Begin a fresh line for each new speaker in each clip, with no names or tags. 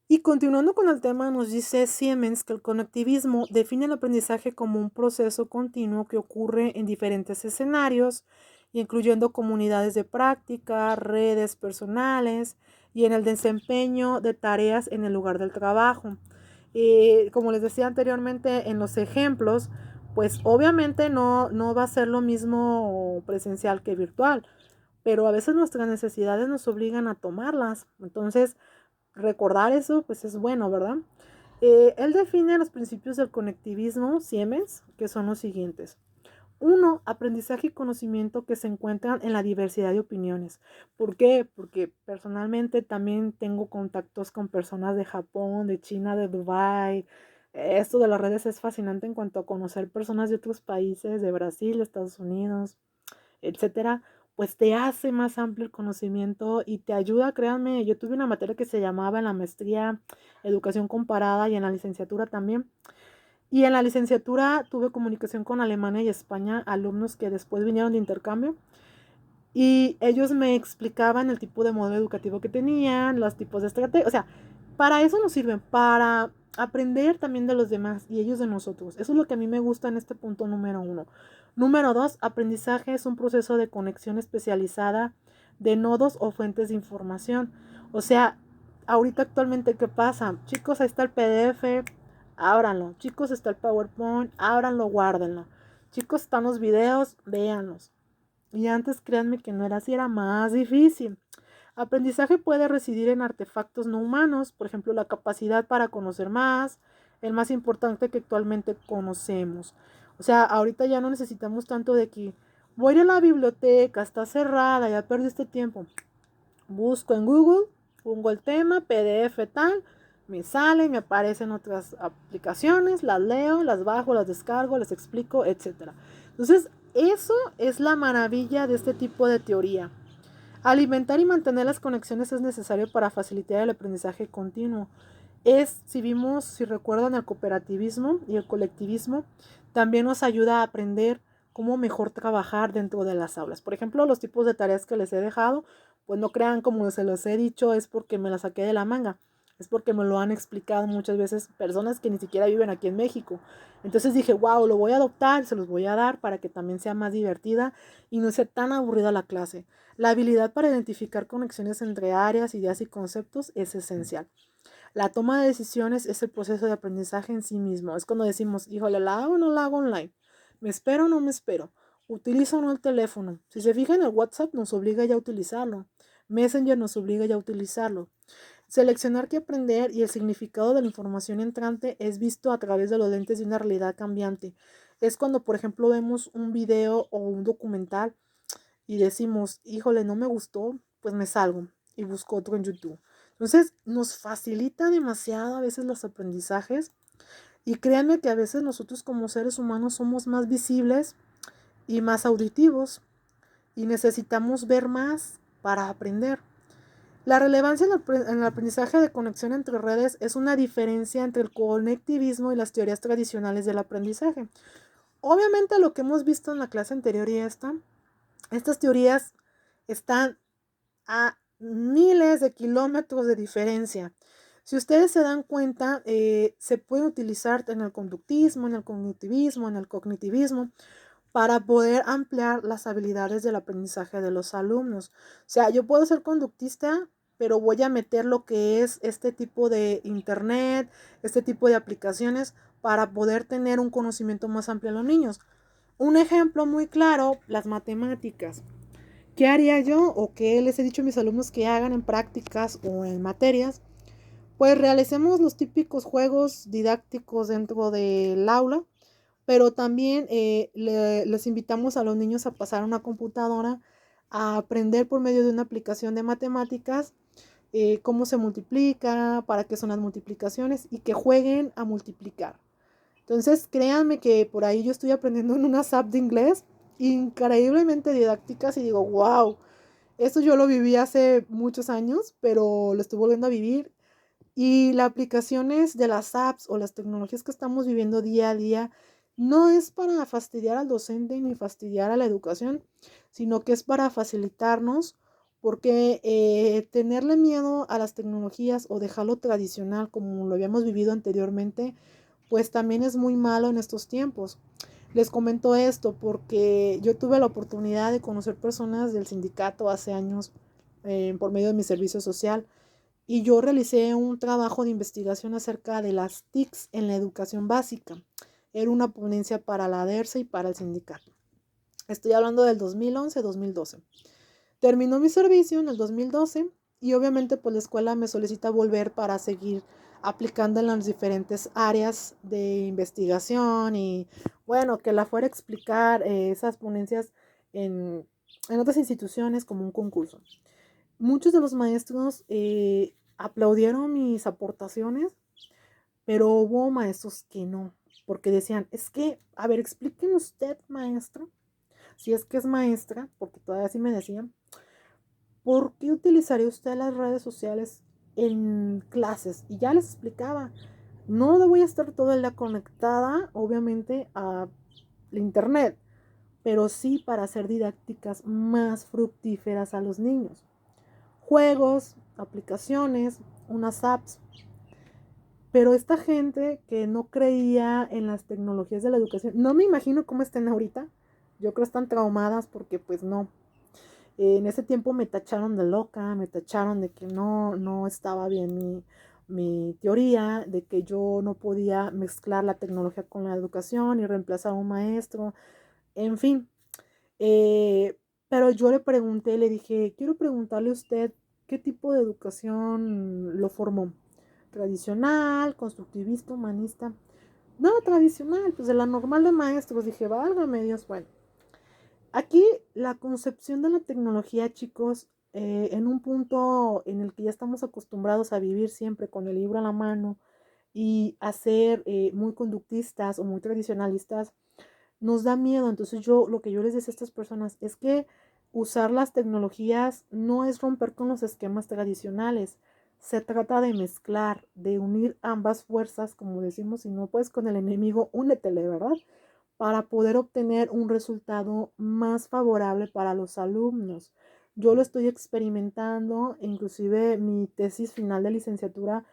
Y continuando con el tema, nos dice Siemens que el conectivismo define el aprendizaje como un proceso continuo que ocurre en diferentes escenarios, incluyendo comunidades de práctica, redes personales y en el desempeño de tareas en el lugar del trabajo. Como les decía anteriormente en los ejemplos, pues obviamente no va a ser lo mismo presencial que virtual, pero a veces nuestras necesidades nos obligan a tomarlas. Entonces, recordar eso, pues es bueno, ¿verdad? Él define los principios del conectivismo, Siemens, que son los siguientes. Uno, aprendizaje y conocimiento que se encuentran en la diversidad de opiniones. ¿Por qué? Porque personalmente también tengo contactos con personas de Japón, de China, de Dubái. Esto de las redes es fascinante en cuanto a conocer personas de otros países, de Brasil, Estados Unidos, etcétera, pues te hace más amplio el conocimiento y te ayuda, créanme, yo tuve una materia que se llamaba en la maestría educación comparada y en la licenciatura también. Y en la licenciatura tuve comunicación con Alemania y España, alumnos que después vinieron de intercambio y ellos me explicaban el tipo de modelo educativo que tenían, los tipos de estrategias, o sea, para eso nos sirven, para aprender también de los demás y ellos de nosotros. Eso es lo que a mí me gusta en este punto número uno. Número dos, aprendizaje es un proceso de conexión especializada de nodos o fuentes de información. O sea, ahorita actualmente, ¿qué pasa? Chicos, ahí está el PDF, ábranlo. Chicos, está el PowerPoint, ábranlo, guárdenlo. Chicos, están los videos, véanlos. Y antes créanme que no era así, era más difícil. Aprendizaje puede residir en artefactos no humanos, por ejemplo, la capacidad para conocer más, el más importante que actualmente conocemos. O sea, ahorita ya no necesitamos tanto de que voy a ir a la biblioteca, está cerrada, ya perdí este tiempo. Busco en Google, pongo el tema, PDF tal, me sale, me aparecen otras aplicaciones, las leo, las bajo, las descargo, les explico, etcétera. Entonces, eso es la maravilla de este tipo de teoría. Alimentar y mantener las conexiones es necesario para facilitar el aprendizaje continuo. Si vimos, si recuerdan, el cooperativismo y el colectivismo, también nos ayuda a aprender cómo mejor trabajar dentro de las aulas. Por ejemplo, los tipos de tareas que les he dejado, pues no crean como se los he dicho, es porque me las saqué de la manga. Es porque me lo han explicado muchas veces personas que ni siquiera viven aquí en México. Entonces dije, wow, lo voy a adoptar, se los voy a dar para que también sea más divertida y no sea tan aburrida la clase. La habilidad para identificar conexiones entre áreas, ideas y conceptos es esencial. La toma de decisiones es el proceso de aprendizaje en sí mismo. Es cuando decimos, híjole, ¿la hago o no la hago online? ¿Me espero o no me espero? ¿Utilizo o no el teléfono? Si se fijan, el WhatsApp nos obliga ya a utilizarlo. Messenger nos obliga ya a utilizarlo. Seleccionar qué aprender y el significado de la información entrante es visto a través de los lentes de una realidad cambiante. Es cuando, por ejemplo, vemos un video o un documental y decimos, híjole, no me gustó, pues me salgo y busco otro en YouTube. Entonces, nos facilita demasiado a veces los aprendizajes y créanme que a veces nosotros como seres humanos somos más visibles y más auditivos y necesitamos ver más para aprender. La relevancia en el aprendizaje de conexión entre redes es una diferencia entre el conectivismo y las teorías tradicionales del aprendizaje. Obviamente lo que hemos visto en la clase anterior y estas teorías están a miles de kilómetros de diferencia. Si ustedes se dan cuenta, se puede utilizar en el conductismo, en el cognitivismo, en el cognitivismo, para poder ampliar las habilidades del aprendizaje de los alumnos. O sea, yo puedo ser conductista, pero voy a meter lo que es este tipo de internet, este tipo de aplicaciones para poder tener un conocimiento más amplio a los niños. Un ejemplo muy claro, las matemáticas. ¿Qué haría yo o qué les he dicho a mis alumnos que hagan en prácticas o en materias? Pues realicemos los típicos juegos didácticos dentro del aula, pero también les invitamos a los niños a pasar a una computadora a aprender por medio de una aplicación de matemáticas cómo se multiplica, para qué son las multiplicaciones y que jueguen a multiplicar. Entonces, créanme que por ahí yo estoy aprendiendo en unas apps de inglés increíblemente didácticas y digo, wow, esto yo lo viví hace muchos años, pero lo estoy volviendo a vivir. Y las aplicaciones de las apps o las tecnologías que estamos viviendo día a día no es para fastidiar al docente ni fastidiar a la educación, sino que es para facilitarnos porque tenerle miedo a las tecnologías o dejarlo tradicional como lo habíamos vivido anteriormente, pues también es muy malo en estos tiempos. Les comento esto porque yo tuve la oportunidad de conocer personas del sindicato hace años por medio de mi servicio social y yo realicé un trabajo de investigación acerca de las TICs en la educación básica. Era una ponencia para la DERSA y para el sindicato. Estoy hablando del 2011-2012. Terminó mi servicio en el 2012 y obviamente pues la escuela me solicita volver para seguir aplicando en las diferentes áreas de investigación y bueno, que la fuera a explicar esas ponencias en otras instituciones como un concurso. Muchos de los maestros aplaudieron mis aportaciones, pero hubo maestros que no, porque decían, es que, a ver, explíqueme usted, maestro, si es que es maestra, porque todavía así me decían, ¿por qué utilizaría usted las redes sociales en clases? Y ya les explicaba, no voy a estar todo el día conectada, obviamente, a la internet, pero sí para hacer didácticas más fructíferas a los niños. Juegos, aplicaciones, unas apps. Pero esta gente que no creía en las tecnologías de la educación, no me imagino cómo estén ahorita. Yo creo que están traumadas porque pues no. En ese tiempo me tacharon de loca, me tacharon de que no estaba bien mi teoría, de que yo no podía mezclar la tecnología con la educación y reemplazar a un maestro, en fin. Pero yo le pregunté, le dije, quiero preguntarle a usted qué tipo de educación lo formó. Tradicional, constructivista, humanista. No, tradicional, pues de la normal de maestros. Dije, válgame Dios, bueno. Aquí la concepción de la tecnología, chicos, en un punto en el que ya estamos acostumbrados a vivir siempre con el libro a la mano y a ser muy conductistas o muy tradicionalistas, nos da miedo. Entonces yo lo que yo les decía a estas personas es que usar las tecnologías no es romper con los esquemas tradicionales. Se trata de mezclar, de unir ambas fuerzas, como decimos, si no puedes con el enemigo, únetele, ¿verdad? Para poder obtener un resultado más favorable para los alumnos. Yo lo estoy experimentando, inclusive mi tesis final de licenciatura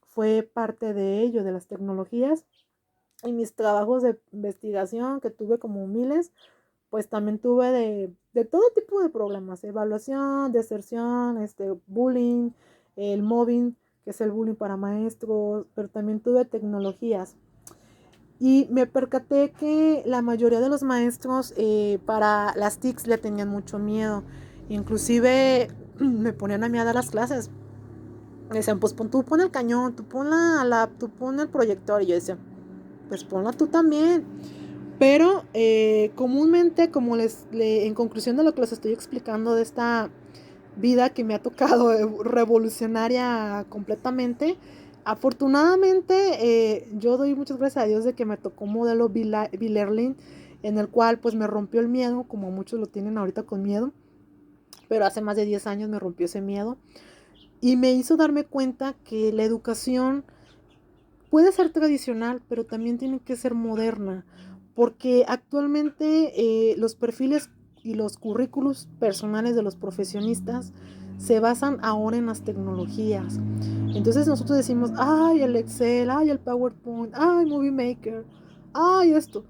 fue parte de ello, de las tecnologías, y mis trabajos de investigación, que tuve como miles, pues también tuve de todo tipo de problemas, evaluación, deserción, bullying, el mobbing, que es el bullying para maestros, pero también tuve tecnologías. Y me percaté que la mayoría de los maestros para las TICs le tenían mucho miedo. Inclusive me ponían a mí a dar las clases. Me decían, pues tú pon el cañón, tú pon el proyector. Y yo decía, pues ponla tú también. Pero comúnmente, en conclusión de lo que les estoy explicando de esta vida que me ha tocado revolucionaria completamente, afortunadamente yo doy muchas gracias a Dios de que me tocó un modelo Villerlin en el cual pues me rompió el miedo, como muchos lo tienen ahorita con miedo, pero hace más de 10 años me rompió ese miedo y me hizo darme cuenta que la educación puede ser tradicional, pero también tiene que ser moderna, porque actualmente los perfiles y los currículos personales de los profesionistas se basan ahora en las tecnologías. Entonces nosotros decimos, ay, el Excel, ay, el PowerPoint, ay, Movie Maker, ay, esto.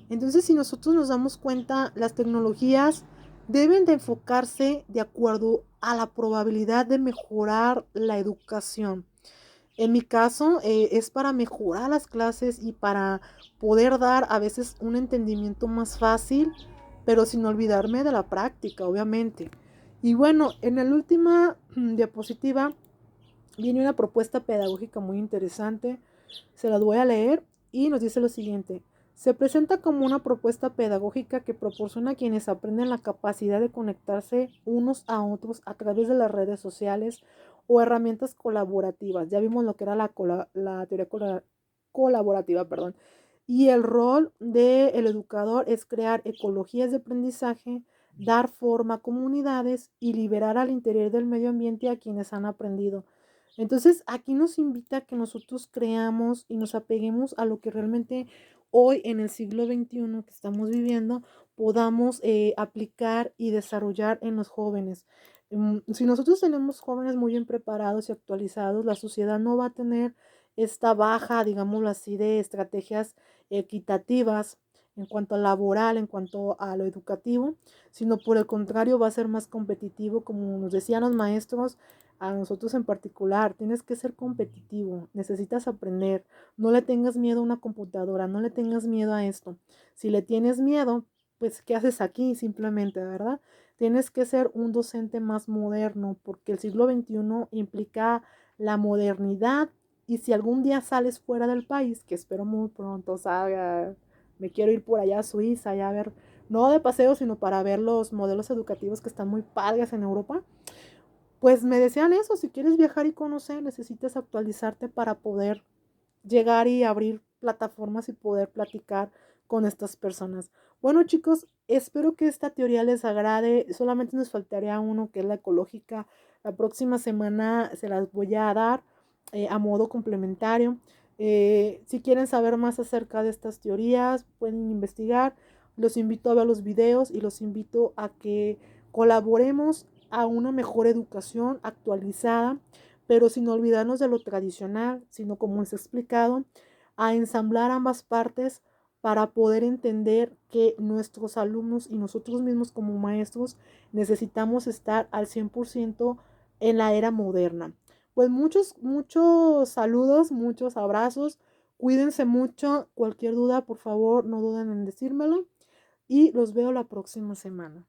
Entonces, si nosotros nos damos cuenta, las tecnologías deben de enfocarse de acuerdo a la probabilidad de mejorar la educación. En mi caso, es para mejorar las clases y para poder dar a veces un entendimiento más fácil, pero sin olvidarme de la práctica, obviamente. Y bueno, en la última diapositiva viene una propuesta pedagógica muy interesante. Se las voy a leer y nos dice lo siguiente. Se presenta como una propuesta pedagógica que proporciona a quienes aprenden la capacidad de conectarse unos a otros a través de las redes sociales o herramientas colaborativas. Ya vimos lo que era la teoría colaborativa, perdón. Y el rol del educador es crear ecologías de aprendizaje, dar forma a comunidades y liberar al interior del medio ambiente a quienes han aprendido. Entonces, aquí nos invita a que nosotros creamos y nos apeguemos a lo que realmente hoy en el siglo XXI que estamos viviendo podamos aplicar y desarrollar en los jóvenes. Si nosotros tenemos jóvenes muy bien preparados y actualizados, la sociedad no va a tener esta baja, digámoslo así, de estrategias equitativas en cuanto a laboral, en cuanto a lo educativo, sino por el contrario va a ser más competitivo, como nos decían los maestros, a nosotros en particular, tienes que ser competitivo, necesitas aprender, no le tengas miedo a una computadora, no le tengas miedo a esto. Si le tienes miedo, pues, ¿qué haces aquí? Simplemente, ¿verdad? Tienes que ser un docente más moderno porque el siglo XXI implica la modernidad y si algún día sales fuera del país, que espero muy pronto salga, me quiero ir por allá a Suiza, ya a ver, no de paseo, sino para ver los modelos educativos que están muy padres en Europa, pues me decían eso, si quieres viajar y conocer, necesitas actualizarte para poder llegar y abrir plataformas y poder platicar con estas personas. Bueno, chicos, espero que esta teoría les agrade. Solamente nos faltaría uno que es la ecológica. La próxima semana se las voy a dar a modo complementario. Si quieren saber más acerca de estas teorías, pueden investigar. Los invito a ver los videos y los invito a que colaboremos a una mejor educación actualizada, pero sin olvidarnos de lo tradicional, sino como les he explicado, a ensamblar ambas partes para poder entender que nuestros alumnos y nosotros mismos como maestros necesitamos estar al 100% en la era moderna. Pues muchos saludos, muchos abrazos, cuídense mucho, cualquier duda por favor no duden en decírmelo y los veo la próxima semana.